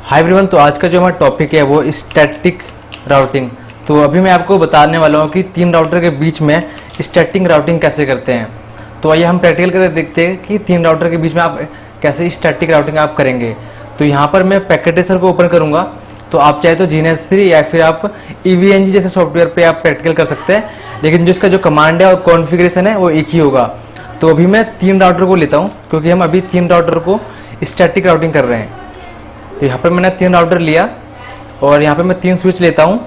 Hi everyone, तो आज का जो हमारा टॉपिक है वो स्टैटिक राउटिंग। तो अभी मैं आपको बताने वाला हूँ कि तीन राउटर के बीच में स्टैटिक राउटिंग कैसे करते हैं। तो आइए हम प्रैक्टिकल करके देखते हैं कि तीन राउटर के बीच में आप कैसे स्टैटिक राउटिंग आप करेंगे। तो यहाँ पर मैं पैकेट ट्रेसर को ओपन करूँगा। तो आप चाहे तो जीएनएस 3 या फिर आप EVNG जैसे सॉफ्टवेयर पे आप प्रैक्टिकल कर सकते हैं, लेकिन जिसका जो कमांड है और कॉन्फ़िगरेशन है वो एक ही होगा। तो अभी मैं तीन राउटर को लेता हूँ क्योंकि हम अभी तीन राउटर को स्टैटिक राउटिंग कर रहे हैं। तो यहाँ पर मैंने तीन राउटर लिया और यहाँ पे मैं तीन स्विच लेता हूँ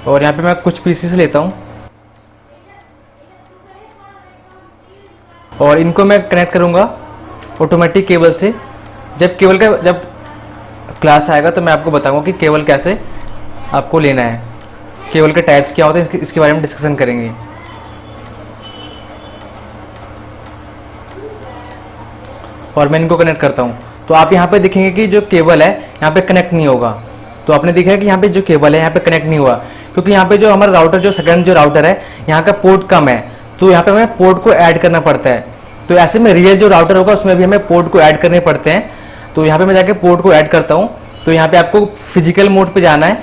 और यहाँ पे मैं कुछ पीसीस लेता हूँ और इनको मैं कनेक्ट करूँगा ऑटोमेटिक केबल से। जब क्लास आएगा तो मैं आपको बताऊँगा कि केबल कैसे आपको लेना है, केबल के टाइप्स क्या होते हैं, इसके बारे में डिस्कशन करेंगे। और मैं इनको कनेक्ट करता हूँ। तो आप यहाँ पे देखेंगे कि जो केबल है यहाँ पे कनेक्ट नहीं होगा। तो आपने देखा है कि यहाँ पे जो केबल है यहाँ पे कनेक्ट नहीं हुआ क्योंकि यहाँ पे जो हमारा राउटर जो सेकंड जो राउटर है यहाँ का पोर्ट कम है, तो यहाँ पे हमें पोर्ट को ऐड करना पड़ता है। तो ऐसे में रियल जो राउटर होगा उसमें भी हमें पोर्ट को ऐड करने पड़ते हैं। तो यहाँ पे मैं जाके पोर्ट को ऐड करता हूँ। तो यहाँ पे आपको फिजिकल मोड पे जाना है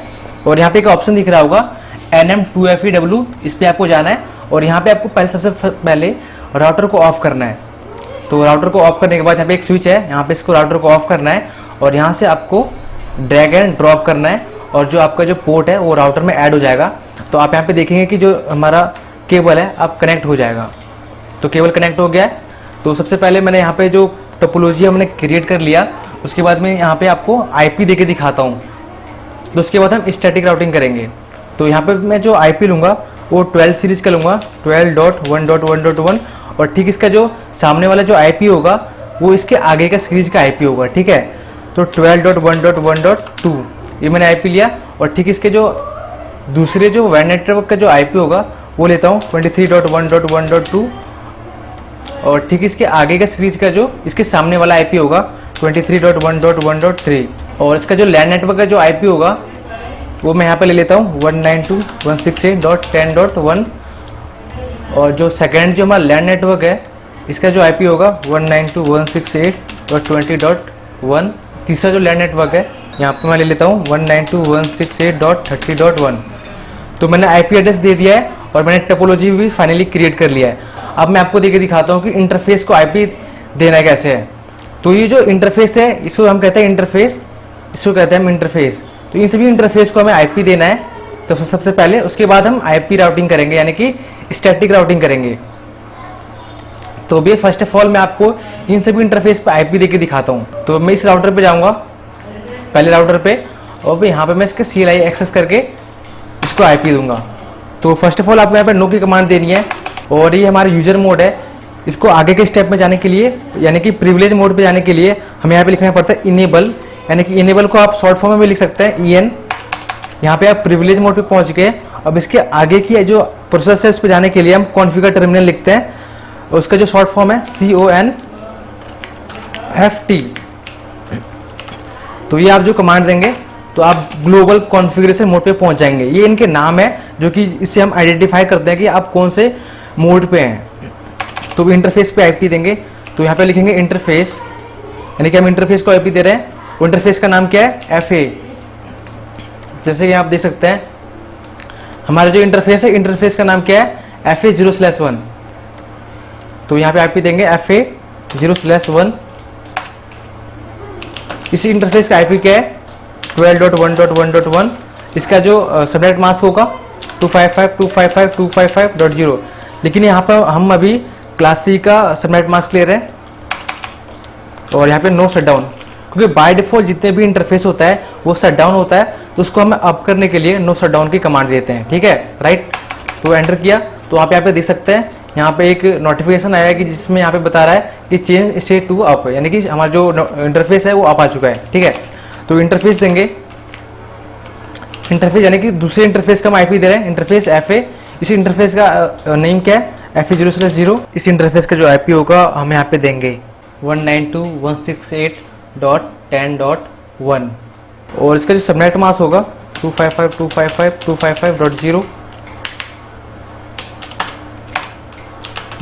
और यहाँ पे एक ऑप्शन दिख रहा होगा NM2FEW, इस पर आपको जाना है और यहाँ पे आपको सबसे पहले राउटर को ऑफ करना है। तो राउटर को ऑफ करने के बाद यहाँ पे एक स्विच है, यहाँ पे इसको राउटर को ऑफ करना है और यहाँ से आपको ड्रैग एंड ड्रॉप करना है और जो आपका जो पोर्ट है वो राउटर में ऐड हो जाएगा। तो आप यहाँ पे देखेंगे कि जो हमारा केबल है अब कनेक्ट हो जाएगा। तो केबल कनेक्ट हो गया है। तो सबसे पहले मैंने यहाँ पे जो टोपोलॉजी हमने क्रिएट कर लिया, उसके बाद में यहाँ पे आपको IP दे के दिखाता हूँ। तो उसके बाद हम स्टैटिक राउटिंग करेंगे। तो यहाँ पे मैं जो IP लूँगा वो 12 सीरीज का लूँगा, 12.1.1.1 और ठीक इसका जो सामने वाला जो IP होगा वो इसके आगे का सीरीज का IP होगा, ठीक है। तो 12.1.1.2 ये मैंने IP लिया और ठीक इसके जो दूसरे जो WAN नेटवर्क का जो IP होगा वो लेता हूँ 23.1.1.2 और ठीक इसके आगे का सीरीज का जो इसके सामने वाला IP होगा 23.1.1.3 और इसका जो LAN नेटवर्क का जो IP होगा वो मैं यहाँ पे ले लेता हूँ 192.168.10.1 और जो सेकेंड जो हमारा LAN नेटवर्क है इसका जो IP होगा 192.168.20.1। तीसरा जो LAN नेटवर्क है यहाँ पे मैं ले लेता हूँ 192.168.30.1। तो मैंने IP एड्रेस दे दिया है और मैंने टोपोलॉजी भी फाइनली क्रिएट कर लिया है। अब मैं आपको देके दिखाता हूँ कि इंटरफेस को IP देना कैसे है। तो ये जो इंटरफेस है इसको हम कहते हैं इंटरफेस, इसको कहते हैं हम इंटरफेस। तो इन सभी इंटरफेस को हमें IP देना है। तो सबसे पहले उसके बाद हम IP राउटिंग करेंगे, यानी कि स्टैटिक राउटिंग करेंगे। तो भी फर्स्ट ऑफ ऑल मैं आपको इन सभी इंटरफेस पे IP देके दिखाता हूँ। तो मैं इस राउटर पे जाऊँगा, पहले राउटर पे, और भी यहाँ पे मैं इसके CLI एक्सेस करके इसको IP दूंगा। तो फर्स्ट ऑफ ऑल आपको यहाँ पे नो की कमांड देनी है और ये हमारा यूजर मोड है। इसको आगे के स्टेप में जाने के लिए, यानी कि प्रिविलेज मोड पे जाने के लिए हमें यहाँ पे लिखना पड़ता है इनेबल, यानी कि इनेबल को आप शॉर्ट फॉर्म में भी लिख सकते हैं EN। यहाँ पे आप प्रिविलेज मोड पे पहुंच गए। अब इसके आगे की जो प्रोसेस है उस पर जाने के लिए हम कॉन्फ़िगर टर्मिनल लिखते हैं, उसका जो शॉर्ट फॉर्म है CONFT। तो ये आप जो कमांड देंगे तो आप ग्लोबल कॉन्फ़िगरेशन मोड पे पहुंच जाएंगे। ये इनके नाम है जो कि इससे हम आइडेंटिफाई करते हैं कि आप कौन से मोड पे हैं। तो इंटरफेस पे IP देंगे। तो यहाँ पे लिखेंगे इंटरफेस, यानी कि हम इंटरफेस को IP दे रहे हैं। वो इंटरफेस का नाम क्या है? FA। जैसे कि आप देख सकते हैं हमारा जो इंटरफेस है, इंटरफेस का नाम क्या है? FA0/1। तो यहाँ पे IP देंगे FA0/1। इसी इंटरफेस का IP क्या है? 12.1.1.1। इसका जो सबनेट मास्क होगा 255.255.255.0। लेकिन यहाँ पर हम अभी क्लास C का सबनेट मास्क ले रहे हैं और यहाँ पे नो शटडाउन, क्योंकि बाय डिफॉल्ट जितने भी इंटरफेस होता है वो शटडाउन होता है। तो उसको हम अप करने के लिए नो शटडाउन की कमांड देते हैं, ठीक है, राइट। तो एंटर किया तो आप यहाँ पे देख सकते हैं यहाँ पे एक नोटिफिकेशन आया है कि जिसमें यहाँ पे बता रहा है कि चेंज स्टेट टू अप, यानी कि हमारा जो इंटरफेस है वो अप आ चुका है, ठीक है। तो इंटरफेस देंगे, इंटरफेस यानी कि दूसरे इंटरफेस का हम IP दे रहे हैं, इंटरफेस FA। इस इंटरफेस का नेम क्या है? FA0/0। इस इंटरफेस का जो IP होगा हम यहाँ पे देंगे 192.168.10.1 और इसका जो सबनेट मास्क होगा 255.255.255.0।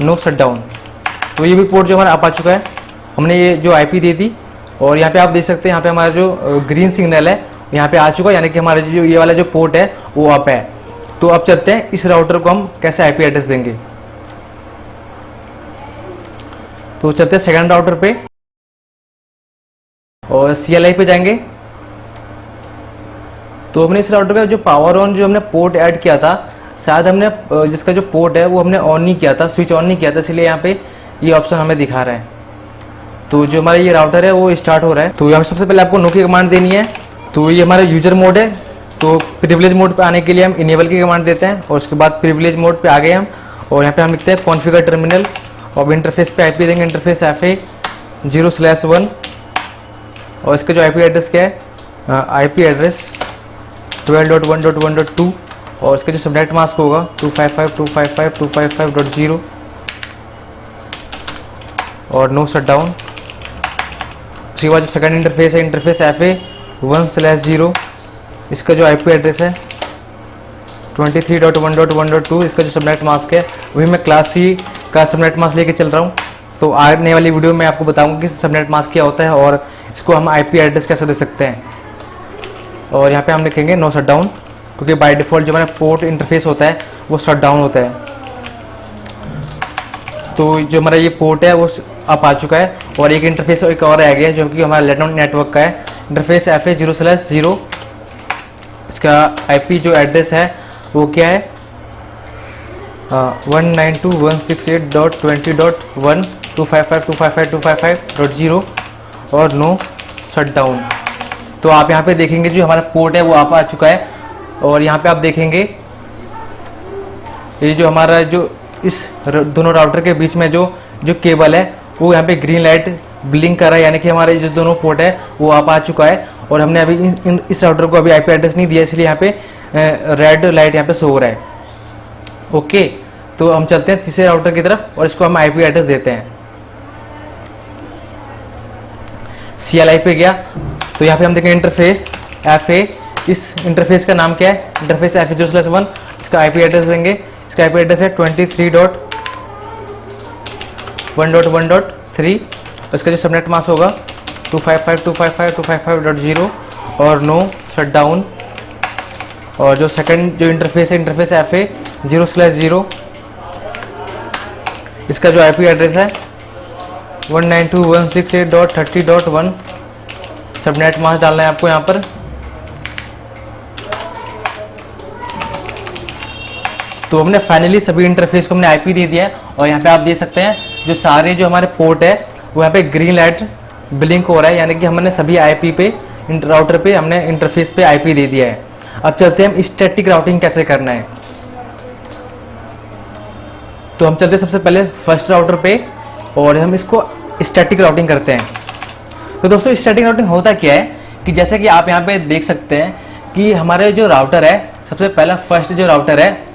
No shutdown. तो ये भी पोर्ट जो हमारा आ चुका है। हमने ये जो आईपी दे दी और यहाँ पे आप देख सकते हैं यहाँ पे हमारा जो ग्रीन सिग्नल है यहाँ पे आ चुका है, यानी कि हमारा जो ये वाला जो पोर्ट है वो अप है। तो अब चलते हैं इस राउटर को हम कैसे आईपी एड्रेस देंगे। तो चलते हैं सेकंड राउटर पे और CLI पे जाएंगे। तो हमने इस राउटर पे जो पावर ऑन जो हमने पोर्ट ऐड किया था, शायद हमने जिसका जो पोर्ट है वो हमने ऑन नहीं किया था, स्विच ऑन नहीं किया था, इसलिए यहाँ पे ये ऑप्शन हमें दिखा रहा है। तो जो हमारा ये राउटर है वो स्टार्ट हो रहा है। तो यहाँ सबसे पहले आपको नो की कमांड देनी है। तो ये हमारा यूजर मोड है, तो प्रिविलेज मोड पे आने के लिए हम इनेबल की कमांड देते हैं और उसके बाद प्रिविलेज मोड पे आ गए हम और यहाँ पे हम लिखते हैं कॉन्फ़िगर टर्मिनल और इंटरफेस पे आईपी देंगे, इंटरफेस FA 0/1 और इसका जो आईपी एड्रेस क्या है, आईपी एड्रेस 12.1.1.2 और इसका जो सबनेट मास्क होगा 255.255.255.0 और नो शटडाउन। उसके बाद जो सेकंड इंटरफेस है, इंटरफेस FA 1/0, इसका जो आईपी एड्रेस है 23.1.1.2, इसका जो सबनेट मास्क है वही मैं क्लास C का सबनेट मास्क लेके चल रहा हूँ। तो आने वाली वीडियो में आपको बताऊंगा कि सबनेट मास्क क्या होता है और इसको हम आईपी एड्रेस कैसे दे सकते हैं। और यहाँ पे हम लिखेंगे नो शटडाउन, क्योंकि बाय डिफ़ॉल्ट जो हमारा पोर्ट इंटरफेस होता है वो शटडाउन होता है। तो जो हमारा ये पोर्ट है वो अप आ चुका है और एक इंटरफेस एक और आ गया है जो कि हमारा लैंडलाइन नेटवर्क का है, इंटरफेस FA 0/0। इसका आईपी जो एड्रेस है वो क्या है 192.168.20.1 और नो शटडाउन। तो आप यहाँ पे देखेंगे जो हमारा पोर्ट है वो आप आ चुका है और यहाँ पे आप देखेंगे ये जो हमारा जो इस दोनों राउटर के बीच में जो केबल है वो यहाँ पे ग्रीन लाइट ब्लिंक कर रहा है, यानी कि हमारे जो दोनों पोर्ट है वो आप आ चुका है और हमने अभी इस राउटर को अभी आईपी एड्रेस नहीं दिया, इसलिए यहाँ पे रेड लाइट यहाँ पे शो हो रहा है। ओके, तो हम चलते हैं तीसरे राउटर की तरफ और इसको हम आईपी एड्रेस देते हैं। CLI पे गया तो यहाँ पे हम देखेंगे इंटरफेस FA, इस इंटरफेस का नाम क्या है, इंटरफेस FA 0/1, इसका आईपी एड्रेस देंगे। इसका आईपी एड्रेस है 23.1.1.3, इसका जो सबनेट मास्क होगा 255.255.255.0 और नो शटडाउन। और जो सेकंड जो इंटरफेस है, इंटरफेस FA 0/0, इसका जो आईपी एड्रेस है 192.168.30.1, सबनेट मास्क डालना है आपको यहाँ पर। तो हमने फाइनली सभी इंटरफेस को हमने आईपी दे दिया है और यहाँ पे आप देख सकते हैं जो सारे जो हमारे पोर्ट है वो यहाँ पे ग्रीन लाइट ब्लिंक हो रहा है, यानी कि हमने सभी आईपी पे राउटर पे हमने इंटरफेस पे आईपी दे दिया है। अब चलते हैं हम स्टैटिक राउटिंग कैसे करना है। तो हम चलते हैं सबसे पहले फर्स्ट राउटर पे और हम इसको स्टैटिक राउटिंग करते हैं। तो दोस्तों स्टैटिक राउटिंग होता क्या है कि जैसे कि आप यहाँ पे देख सकते हैं कि हमारे जो राउटर है, सबसे पहला फर्स्ट जो राउटर है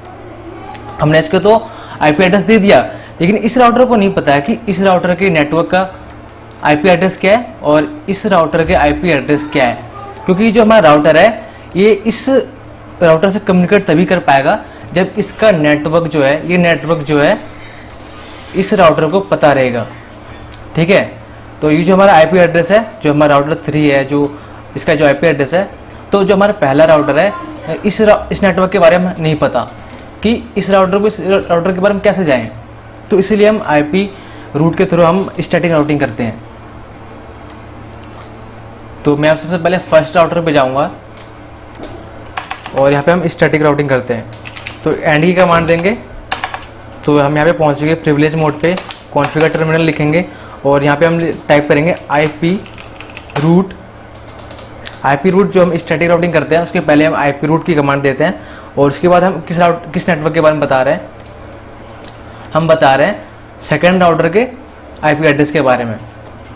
हमने इसको तो आईपी एड्रेस दे दिया, लेकिन इस राउटर को नहीं पता है कि इस राउटर के नेटवर्क का आईपी एड्रेस क्या है और इस राउटर के आईपी एड्रेस क्या है। क्योंकि जो हमारा राउटर है ये इस राउटर से कम्युनिकेट तभी कर पाएगा जब इसका नेटवर्क जो है, ये नेटवर्क जो है इस राउटर को पता रहेगा। ठीक है, तो ये जो हमारा आईपी एड्रेस है, जो हमारा राउटर 3 है, जो इसका जो आईपी एड्रेस है, तो जो हमारा पहला राउटर है इस नेटवर्क के बारे में नहीं पता कि इस राउटर के बारे में कैसे जाएं। तो इसीलिए हम आईपी रूट के थ्रू हम स्टैटिक राउटिंग करते हैं। तो मैं अब सबसे पहले फर्स्ट राउटर पे जाऊंगा और यहाँ पे हम स्टैटिक राउटिंग करते हैं। तो एंड की कमांड देंगे। तो हम यहाँ पे पहुँच गए प्रिविलेज मोड पे, कॉन्फ़िगर टर्मिनल लिखेंगे और यहाँ पे हम टाइप करेंगे आईपी रूट। आईपी रूट जो हम स्टैटिक राउटिंग करते हैं उसके पहले हम आईपी रूट की कमांड देते हैं और उसके बाद हम किस नेटवर्क के बारे में बता रहे हैं, हम बता रहे हैं सेकंड राउटर के आईपी एड्रेस के बारे में।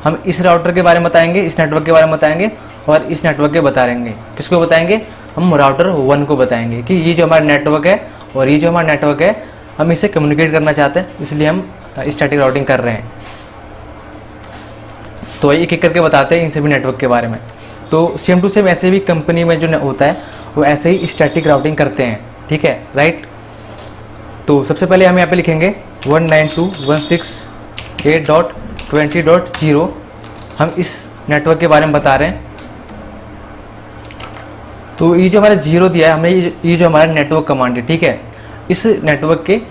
हम इस राउटर के बारे में बताएंगे, इस नेटवर्क के बारे में बताएंगे और इस नेटवर्क के बताएंगे। किसको बताएंगे, हम राउटर 1 को बताएंगे कि ये जो हमारा नेटवर्क है और ये जो हमारा नेटवर्क है हम इससे कम्युनिकेट करना चाहते हैं, इसलिए हम स्टैटिक राउटिंग कर रहे हैं। तो एक एक करके बताते हैं इन सभी नेटवर्क के बारे में। तो सेम टू सेम ऐसे भी कंपनी में जो होता है वो ऐसे ही स्टैटिक राउटिंग करते हैं। ठीक है, राइट। तो सबसे पहले हम यहाँ पे लिखेंगे 192.168.20.1 20.0 हम इस नेटवर्क के बारे में बता रहे हैं। तो ये जो हमारा 0 दिया है हमने, ये जो हमारा नेटवर्क कमांड है, ठीक है, इस नेटवर्क के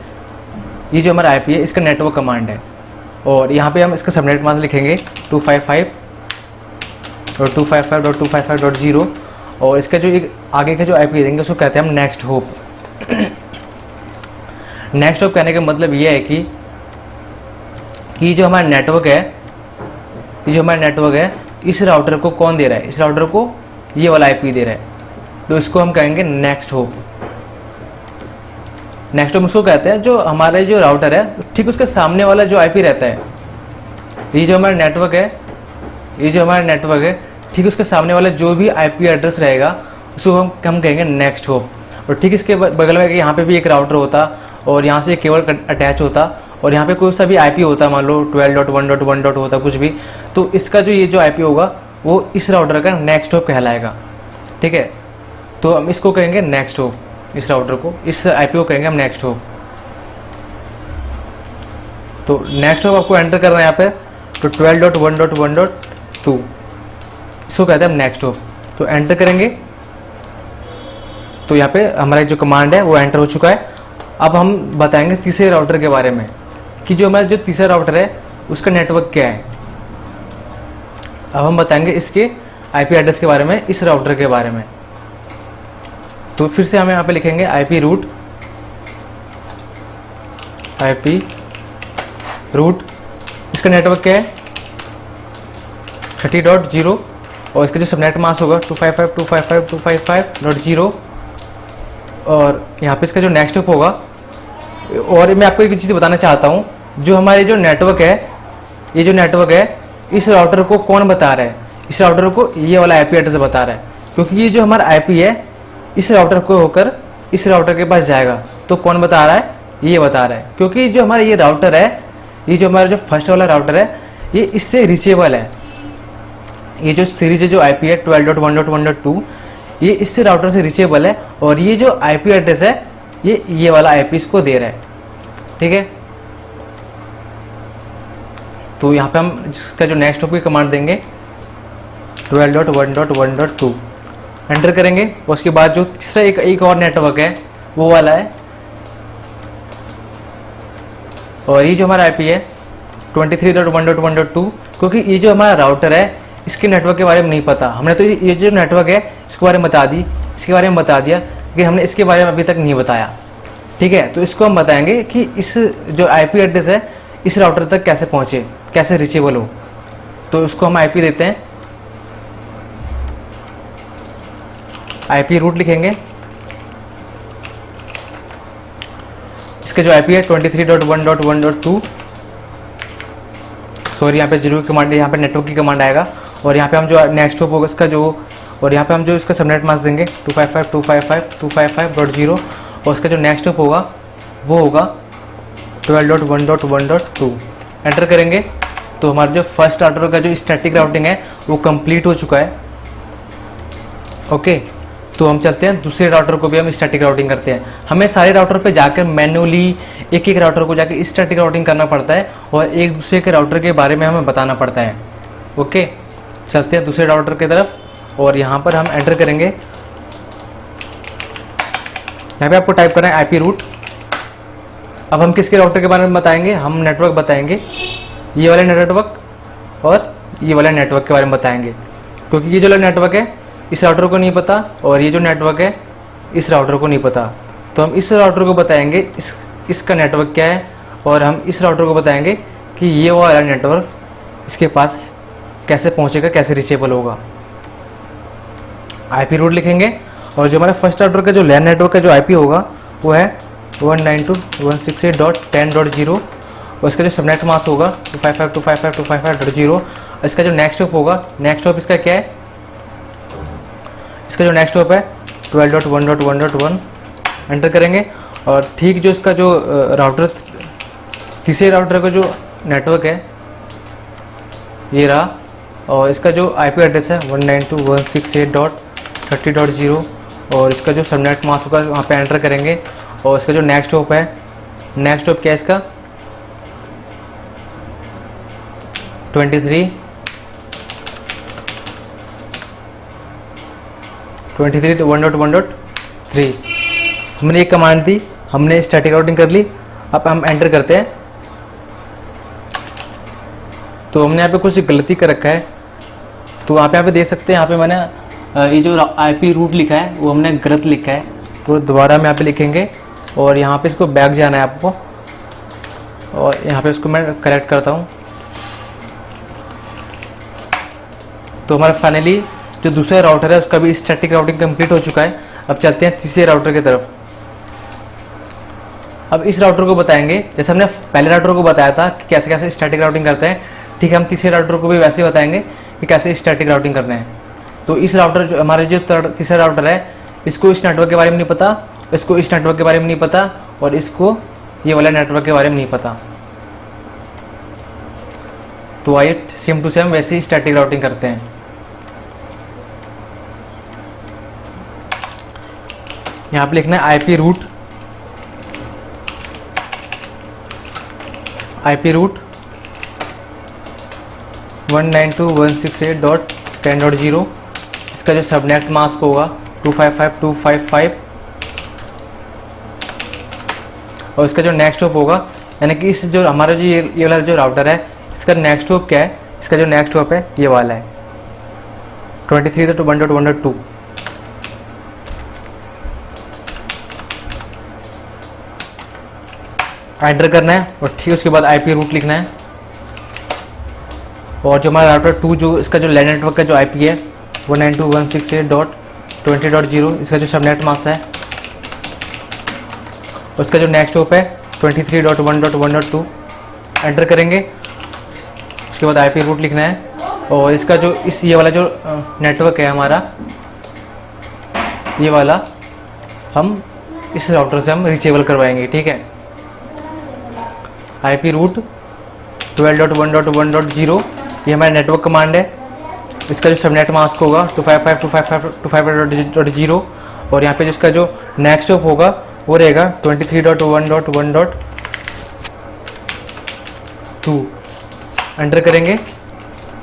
ये जो हमारा आईपी है इसका नेटवर्क कमांड है। और यहाँ पे हम इसका सबनेट मास्क लिखेंगे 255.255.255.0 और इसका जो एक आगे का जो आईपी देंगे उसको कहते हैं हम नेक्स्ट होप। नेक्स्ट होप कहने का मतलब ये है कि जो हमारा नेटवर्क है, ये जो हमारा नेटवर्क है इस राउटर को कौन दे रहा है, इस राउटर को ये वाला आईपी दे रहा है, तो इसको हम कहेंगे नेक्स्ट होप। नेक्स्ट होप उसको कहते हैं जो हमारे जो राउटर है ठीक उसके सामने वाला जो आईपी रहता है, ये जो हमारा नेटवर्क है, ये जो हमारा नेटवर्क है ठीक उसके सामने वाला जो भी आईपी एड्रेस रहेगा उसको हम कहेंगे नेक्स्ट होप। और ठीक इसके बगल में यहाँ पे भी एक राउटर होता और यहाँ से एक केबल अटैच होता और यहाँ पे कोई सा भी आईपी होता, मान लो 12.1.1. होता कुछ भी, तो इसका जो ये जो आईपी होगा वो इस राउटर का नेक्स्ट होप कहलाएगा, ठीक है। तो हम इसको कहेंगे नेक्स्ट होप, इस राउटर को, इस आईपी को कहेंगे हम नेक्स्ट होप। तो नेक्स्ट होप आपको एंटर करना है यहाँ पे, तो 12.1.1.2 इसको कहते हैं हम नेक्स्ट होप। तो एंटर करेंगे तो यहाँ पे हमारा जो कमांड है वो एंटर हो चुका है। अब हम बताएंगे तीसरे राउटर के बारे में कि जो हमारा जो तीसरा राउटर है उसका नेटवर्क क्या है। अब हम बताएंगे इसके आईपी एड्रेस के बारे में, इस राउटर के बारे में। तो फिर से हम यहाँ पे लिखेंगे आईपी रूट, इसका नेटवर्क क्या है 30.0 और इसका जो सबनेट मास्क होगा 255.255.255.0 और यहाँ पे इसका जो नेक्स्ट होप होगा। और मैं आपको एक चीज़ बताना चाहता हूँ, जो हमारे जो नेटवर्क है, ये जो नेटवर्क है इस राउटर को कौन बता रहा है, इस राउटर को ये वाला आईपी एड्रेस बता रहा है, क्योंकि ये जो हमारा आईपी है इस राउटर को होकर इस राउटर के पास जाएगा। तो कौन बता रहा है, ये बता रहा है, क्योंकि जो हमारा ये राउटर है, ये जो हमारा जो फर्स्ट वाला राउटर है ये इससे रीचेबल है। ये जो सीरीज जो आईपी है 12.1.1.2 ये इससे राउटर से रीचेबल है और ये जो आईपी एड्रेस है ये वाला आईपी इसको दे रहा है, ठीक है। तो यहाँ पे हम इसका जो नेक्स्ट होप की कमांड देंगे 12.1.1.2 एंटर करेंगे। और उसके बाद जो तीसरा एक और नेटवर्क है वो वाला है और ये जो हमारा आईपी है 23.1.1.2, क्योंकि ये जो हमारा राउटर है इसके नेटवर्क के बारे में नहीं पता, हमने तो ये जो नेटवर्क है इसके बारे में बता दी, इसके बारे में बता दिया, लेकिन हमने इसके बारे में अभी तक नहीं बताया, ठीक है। तो इसको हम बताएंगे कि इस जो आईपी एड्रेस है इस राउटर तक कैसे पहुँचे, कैसे रीचेबल हो। तो इसको हम आईपी देते हैं, आईपी रूट लिखेंगे, इसका जो आईपी है 23.1.1.2, सॉरी यहाँ पे जरूर कमांड, यहाँ पे नेटवर्क की कमांड आएगा और यहाँ पे हम जो नेक्स्ट होप होगा इसका जो, और यहाँ पे हम जो इसका सबनेट मास्क देंगे 255.255.255.0 और इसका जो नेक्स्ट होप होगा वो होगा 12.1.1.2 एंटर करेंगे। तो हमारा जो फर्स्ट राउटर का जो स्टैटिक राउटिंग है वो कंप्लीट हो चुका है, ओके। तो हम चलते हैं दूसरे राउटर को भी हम स्टैटिक राउटिंग करते हैं। हमें सारे राउटर पे जाकर मैन्युअली एक एक राउटर को जाकर स्टैटिक राउटिंग करना पड़ता है और एक दूसरे के राउटर के बारे में हमें बताना पड़ता है, ओके। चलते हैं दूसरे राउटर की तरफ और यहाँ पर हम एंटर करेंगे, यहाँ पे आपको टाइप करना है आईपी रूट। अब हम किसके राउटर के बारे में बताएंगे, हम नेटवर्क बताएंगे, ये वाले नेटवर्क और ये वाले नेटवर्क के बारे में बताएंगे, क्योंकि ये जो नेटवर्क है इस राउटर को नहीं पता और ये जो नेटवर्क है इस राउटर को नहीं पता। तो हम इस राउटर को बताएंगे इसका नेटवर्क क्या है और हम इस राउटर को बताएंगे कि ये वाला नेटवर्क इसके पास कैसे पहुंचेगा, कैसे रीचेबल होगा। आईपी रूट लिखेंगे और जो हमारा फर्स्ट राउटर का जो लैन नेटवर्क का जो आईपी होगा वो है 192.168.10.0 और इसका जो सबनेट मास्क होगा 255.255.255.0 और इसका जो नेक्स्ट होप होगा, नेक्स्ट होप इसका क्या है, इसका जो नेक्स्ट होप है 12.1.1.1 एंटर करेंगे। और ठीक जो इसका जो राउटर तीसरे राउटर का जो नेटवर्क है ये रहा और इसका जो आईपी एड्रेस है 192.168.30.0 और इसका जो सबनेट मास्क होगा वहाँ पे एंटर करेंगे। और इसका जो नेक्स्ट होप है, नेक्स्ट होप क्या है इसका 23.1.1.3 हमने एक कमांड दी, हमने स्टैटिक राउटिंग कर ली। अब हम एंटर करते हैं तो हमने यहाँ पे कुछ गलती कर रखा है, तो आप यहाँ पे देख सकते हैं। यहाँ पे मैंने ये जो IP रूट लिखा है वो हमने गलत लिखा है, तो दोबारा हम यहाँ पे लिखेंगे और यहाँ पे इसको बैक जाना है आपको, और यहाँ पे इसको मैं करेक्ट करता हूँ। तो हमारा फाइनली जो दूसरा राउटर है उसका भी स्टैटिक राउटिंग कंप्लीट हो चुका है। अब चलते हैं तीसरे राउटर की तरफ। अब इस राउटर को बताएंगे, जैसे हमने पहले राउटर को बताया था कि कैसे कैसे स्टैटिक राउटिंग करते हैं, ठीक है, हम तीसरे राउटर को भी वैसे ही बताएंगे कि कैसे स्टैटिक राउटिंग करना है। तो इस राउटर जो हमारे जो तीसरा राउटर है, इसको इस नेटवर्क के बारे में नहीं पता, इसको इस नेटवर्क के बारे में नहीं पता, और इसको ये वाला नेटवर्क के बारे में नहीं पता। तो आइए सेम टू सेम वैसे ही स्टैटिक राउटिंग करते हैं। यहाँ पे लिखना है IP रूट 192.168.10.0। इसका जो सबनेट मास्क होगा 255.255, और इसका जो नेक्स्ट हॉप होगा, यानी कि इस जो हमारा जो ये वाला जो राउटर है, इसका नेक्स्ट हॉप क्या है, इसका जो नेक्स्ट हॉप है ये वाला है 23.1.1.2। एंटर करना है और ठीक उसके बाद IP रूट लिखना है। और जो हमारा राउटर 2 जो इसका जो लैन नेटवर्क का जो IP है 192.168.20.0, इसका जो सबनेट मास्क है, और इसका जो नेक्स्ट हॉप है 23.1.1.2। एंटर करेंगे, उसके बाद IP रूट लिखना है, और इसका जो ये वाला जो नेटवर्क है हमारा, ये वाला हम इस राउटर से हम रीचेबल करवाएंगे, ठीक है। IP रूट 12.1.1.0 ये हमारा नेटवर्क कमांड है। इसका जो सबनेट मास्क होगा 255.255.255.0, और यहाँ पे जिसका जो नेक्स्ट हॉप होगा वो रहेगा 23.1.1.2। एंटर करेंगे।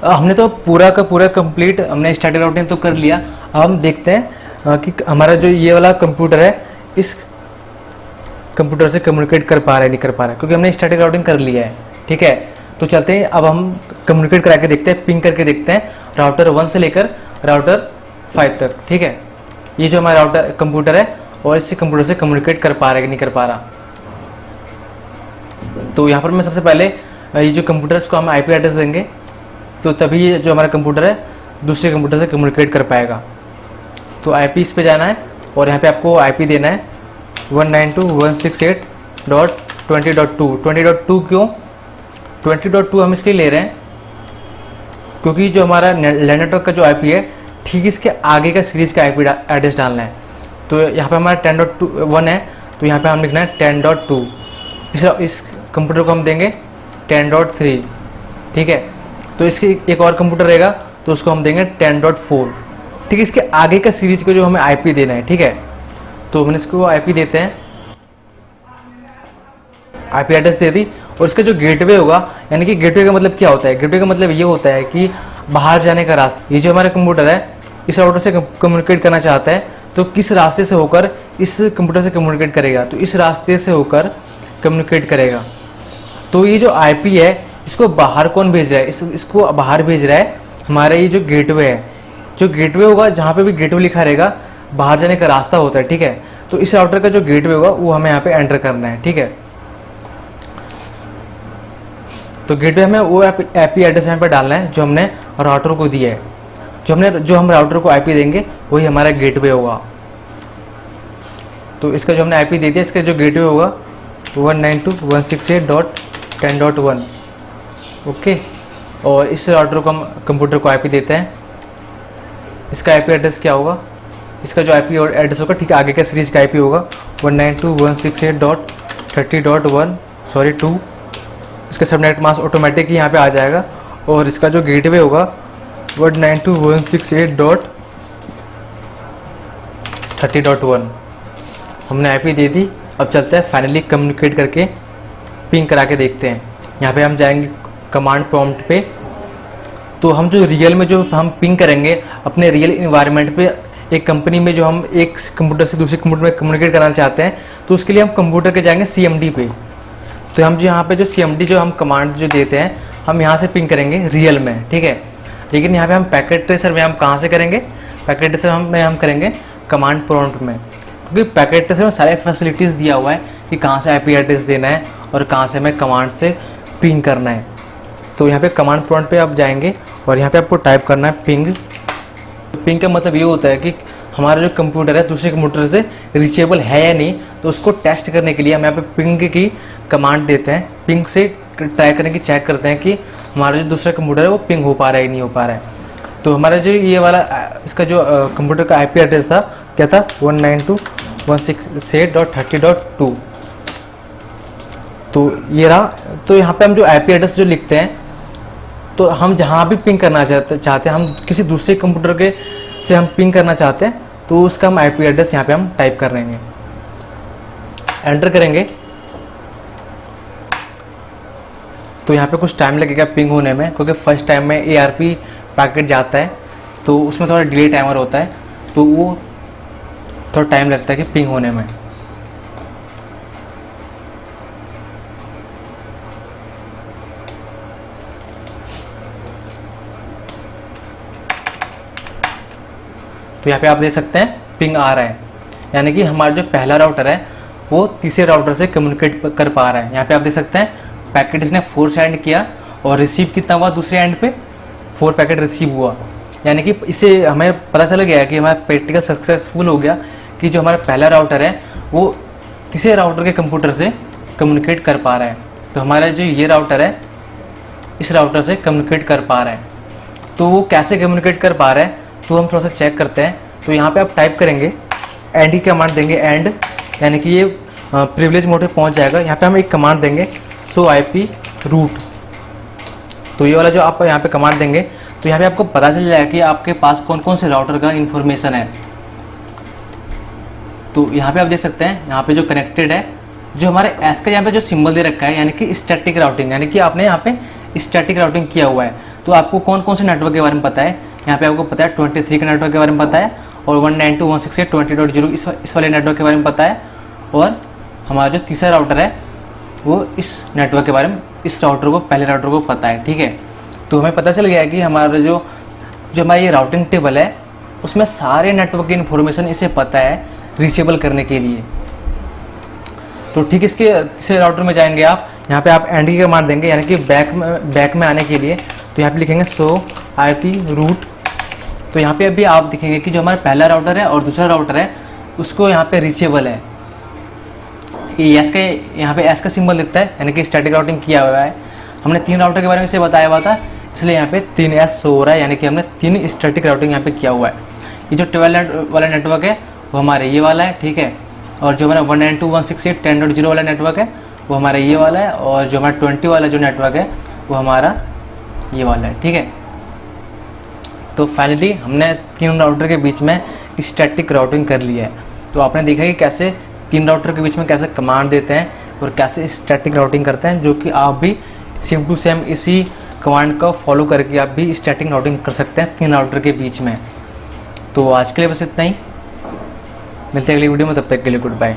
हमने तो पूरा का पूरा कंप्लीट हमने स्टैटिक राउटिंग तो कर लिया। अब हम देखते हैं कि हमारा जो ये वाला कंप्यूटर है इस कंप्यूटर से कम्युनिकेट कर पा रहा है नहीं कर पा रहा है, क्योंकि हमने स्टैटिक राउटिंग कर लिया है, ठीक है। तो चलते हैं, अब हम कम्युनिकेट करा के देखते हैं, पिंग करके देखते हैं राउटर 1 से लेकर राउटर 5 तक, ठीक है। ये जो हमारा राउटर कंप्यूटर है और इससे कंप्यूटर से कम्युनिकेट कर पा रहा है कि नहीं कर पा रहा। तो यहाँ पर मैं सबसे पहले ये जो कंप्यूटर है इसको हम IP एड्रेस देंगे, तो तभी ये जो हमारा कंप्यूटर है दूसरे कंप्यूटर से कम्युनिकेट कर पाएगा। तो IP इस पे जाना है और यहाँ पे आपको IP देना है 192.168.20.2। 20.2 क्यों 20.2 हम इसलिए ले रहे हैं क्योंकि जो हमारा लैन नेटवर्क का जो IP है ठीक इसके आगे का सीरीज का IP एड्रेस डालना है। तो यहाँ पे हमारा 10.1 है, तो यहाँ पे हम लिखना है 10.2। इस कंप्यूटर को हम देंगे 10.3, ठीक है। तो इसके एक और कंप्यूटर रहेगा तो उसको हम देंगे 10.4, ठीक है। इसके आगे का सीरीज को जो हमें IP देना है, ठीक है। तो हम इसको IP देते हैं, IP एड्रेस दे दी, और इसका जो गेटवे होगा, यानी कि गेटवे का मतलब क्या होता है, गेटवे का मतलब ये होता है कि बाहर जाने का रास्ता। ये जो हमारा कंप्यूटर है इस राउटर से कम्युनिकेट करना चाहता है, तो किस रास्ते से होकर इस कंप्यूटर से कम्युनिकेट करेगा, तो इस रास्ते से होकर कम्युनिकेट करेगा। तो ये जो IP है इसको बाहर कौन भेज रहा है, इसको बाहर भेज रहा है हमारा ये जो गेटवे है। जो गेटवे होगा, जहाँ पे भी गेटवे लिखा रहेगा बाहर जाने का रास्ता होता है, ठीक है। तो इस राउटर का जो गेटवे होगा वो हमें यहाँ पे एंटर करना है, ठीक है। तो गेटवे हमें वो IP एड्रेस यहाँ पे डालना है जो हमने राउटर को दिया है। जो हम राउटर को IP देंगे वही हमारा गेटवे होगा। तो इसका जो हमने IP दे दिया, इसका जो गेटवे होगा 192.168.10.1, ओके। और इस राउटर को हम कंप्यूटर को IP देते हैं। इसका IP एड्रेस क्या होगा, इसका जो IP एड्रेस होगा ठीक आगे का सीरीज का IP होगा 192.168.30.1 इसका सबनेट मास्क ऑटोमेटिक ही यहाँ पे आ जाएगा। और इसका जो गेटवे होगा 192.168.30.1 हमने IP दे दी। अब चलते हैं फाइनली कम्युनिकेट करके पिंग करा के देखते हैं। यहाँ पे हम जाएंगे कमांड प्रॉम्प्ट पे तो हम जो रियल में जो हम पिंग करेंगे अपने रियल इन्वायरमेंट पे, एक कंपनी में जो हम एक कंप्यूटर से दूसरे कंप्यूटर में कम्युनिकेट करना चाहते हैं, तो उसके लिए हम कंप्यूटर के जाएंगे CMD पे। तो हम जो यहाँ पे जो CMD जो हम कमांड जो देते हैं, हम यहाँ से पिंग करेंगे रियल में, ठीक है। लेकिन यहाँ पे हम पैकेट ट्रेसर में हम कहाँ से करेंगे, पैकेट ट्रेसर हम करेंगे कमांड प्रॉम्प्ट में, क्योंकि पैकेट ट्रेसर में सारे फैसिलिटीज़ दिया हुआ है कि कहाँ से IP एड्रेस देना है और कहाँ से हमें कमांड से पिंग करना है। तो यहाँ पे कमांड प्रॉम्प्ट पे आप जाएंगे और यहाँ पे आपको टाइप करना है पिंग। पिंग का मतलब ये होता है कि हमारा जो कंप्यूटर है दूसरे कंप्यूटर से रीचेबल है या नहीं, तो उसको टेस्ट करने के लिए हम यहाँ पे पिंग की कमांड देते हैं। पिंग से ट्राई करने की चेक करते हैं कि हमारा जो दूसरा कंप्यूटर है वो पिंग हो पा रहा है या नहीं हो पा रहा है। तो हमारा जो ये वाला इसका जो कंप्यूटर का IP एड्रेस था क्या था, 192.168.30.2। तो ये रहा। तो यहाँ पे हम जो IP एड्रेस जो लिखते हैं, तो हम जहाँ भी पिंग करना चाहते हैं, हम किसी दूसरे कंप्यूटर के से हम पिंग करना चाहते हैं, तो उसका हम IP एड्रेस यहाँ पे हम टाइप कर लेंगे, एंटर करेंगे। तो यहाँ पे कुछ टाइम लगेगा पिंग होने में, क्योंकि फर्स्ट टाइम में ARP पैकेट जाता है तो उसमें थोड़ा डिले टाइमर होता है, तो वो थोड़ा टाइम लगता है कि पिंग होने में। तो यहाँ पे आप देख सकते हैं पिंग आ रहा है, यानी कि हमारा जो पहला राउटर है वो तीसरे राउटर से कम्युनिकेट कर पा रहा है। यहाँ पे आप देख सकते हैं पैकेट इसने 4 सेंड किया और रिसीव कितना हुआ, दूसरे एंड पे 4 पैकेट रिसीव हुआ। यानी कि इससे हमें पता चल गया कि हमारा प्रैक्टिकल सक्सेसफुल हो गया कि जो हमारा पहला राउटर है वो तीसरे राउटर के कंप्यूटर से कम्युनिकेट कर पा रहा है। तो हमारा जो ये राउटर है इस राउटर से कम्युनिकेट कर पा रहा है। तो वो कैसे कम्युनिकेट कर पा रहा है, तो हम थोड़ा सा चेक करते हैं। तो यहाँ पे आप टाइप करेंगे एंड की कमांड देंगे, एंड यानी कि ये प्रिविलेज मोड पे पहुँच जाएगा। यहाँ पे हम एक कमांड देंगे शो IP रूट। तो ये वाला जो आप यहाँ पे कमांड देंगे, तो यहाँ पे आपको पता चल जाएगा कि आपके पास कौन कौन से राउटर का इन्फॉर्मेशन है। तो यहाँ पे आप देख सकते हैं यहाँ पे जो कनेक्टेड है, जो हमारे एस का यहाँ पे जो सिंबल दे रखा है, यानी कि स्टैटिक राउटिंग, यानी कि आपने यहाँ पे स्टैटिक राउटिंग किया हुआ है। तो आपको कौन कौन से नेटवर्क के बारे में पता है, यहाँ पे आपको पता है 23 के नेटवर्क के बारे में पता है, और 192.168.20.0 इस वाले नेटवर्क के बारे में पता है, और हमारा जो तीसरा राउटर है वो इस नेटवर्क के बारे में, इस राउटर को, पहले राउटर को पता है, ठीक है। तो हमें पता चल गया है कि हमारा जो हमारा ये राउटिंग टेबल है उसमें सारे नेटवर्क की इन्फॉर्मेशन इसे पता है रीचेबल करने के लिए। तो ठीक इसके तीसरे राउटर में जाएंगे आप, यहाँ पे आप एंड की कमांड देंगे, यानी कि बैक में आने के लिए। तो यहाँ पे लिखेंगे शो IP रूट। तो यहाँ पे अभी आप देखेंगे कि जो हमारा पहला राउटर है और दूसरा राउटर है उसको यहाँ पे रीचेबल है। ये एस के यहाँ पे एस का सिंबल दिखता है, यानी कि स्टैटिक राउटिंग किया हुआ है। हमने 3 राउटर के बारे में इसे बताया हुआ था, इसलिए यहाँ पे 3S शो हो रहा है, यानी कि हमने 3 स्टैटिक राउटिंग यहाँ पे किया हुआ है। ये जो 12 वाला नेटवर्क है वो हमारे ये वाला है, ठीक है। और जो हमारा 192.168.10.0 वाला नेटवर्क है वो हमारा ये वाला है, और जो हमारा 20 वाला जो नेटवर्क है वो हमारा ये वाला है, ठीक है। तो फाइनली हमने 3 राउटर के बीच में स्टैटिक राउटिंग कर लिया है। तो आपने देखा कि कैसे 3 राउटर के बीच में कैसे कमांड देते हैं और कैसे स्टैटिक राउटिंग करते हैं, जो कि आप भी सेम टू सेम इसी कमांड को फॉलो करके आप भी स्टैटिक राउटिंग कर सकते हैं 3 राउटर के बीच में। तो आज के लिए बस इतना ही, मिलते हैं अगली वीडियो में, तब तक के लिए गुड बाय।